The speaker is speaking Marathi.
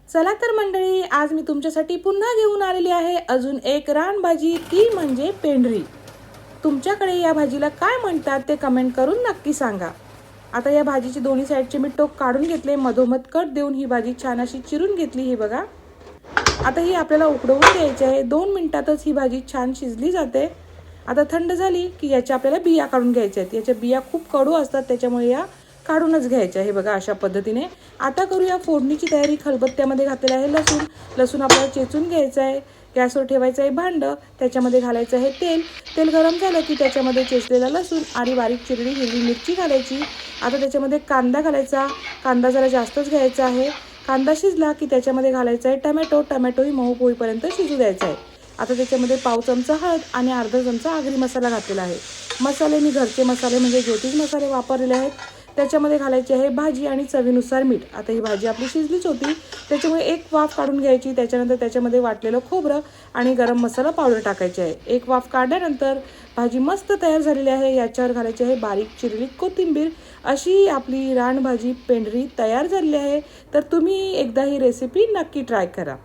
चला तर मंडळी, आज मी तुमच्यासाठी पुन्हा घेऊन आलेली आहे अजून एक रानभाजी, ती म्हणजे पेंढरी। तुमच्याकडे या भाजीला काय म्हणतात ते कमेंट करून नक्की सांगा। आता या भाजीची दोन्ही साईडचे मी टोक काढून घेतले, मधोमध कट देऊन ही भाजी छान अशी चिरून घेतली। ही बघा, आता ही आपल्याला उकडवून घ्यायची आहे। 2 मिनिटातच ही भाजी छान शिजली जाते। आता थंड झाली की याच्या आपल्याला बिया काढून घ्यायच्या आहेत। याच्या बिया खूप कडू असतात, त्याच्यामुळे या काढूनच घ्यायच्या। हे बघा, अशा पद्धतीने। आता करूया फोडणीची तयारी। खलबत्त्यामध्ये घातलेलं आहे लसूण आपल्याला चेचून घ्यायचं आहे। गॅसवर ठेवायचं आहे भांडं, त्याच्यामध्ये घालायचं आहे तेल गरम झालं की त्याच्यामध्ये चेचलेला लसूण आणि बारीक चिरलेली हिरवी मिरची घालायची। आता त्याच्यामध्ये कांदा घालायचा, कांदा जरा जास्तच घ्यायचा आहे। कांदा शिजला की त्याच्यामध्ये घालायचा आहे टमॅटोही मऊ होईपर्यंत शिजू द्यायचा आहे। आता त्याच्यामध्ये पाव चमचा हळद आणि अर्धा चमचा आगरी मसाला घातलेला आहे। मसाले मी घरचे मसाले म्हणजे ज्योतिष मसाले वापरलेले आहेत। त्याच्यामध्ये घालायची आहे भाजी आणि चवीनुसार मीठ। आता ही भाजी आपली शिजलीच होती, त्याच्यामुळे एक वाफ काढून घ्यायची। त्याच्यानंतर त्याच्यामध्ये वाटलेलं खोबरं आणि गरम मसाला पावडर टाकायची आहे। एक वाफ काढल्यानंतर भाजी मस्त तयार झालेली आहे। याच्यावर घालायची आहे बारीक चिरलेली कोथिंबीर। अशी आपली रानभाजी पेंढरी तयार झालेली आहे। तर तुम्ही एकदा ही रेसिपी नक्की ट्राय करा।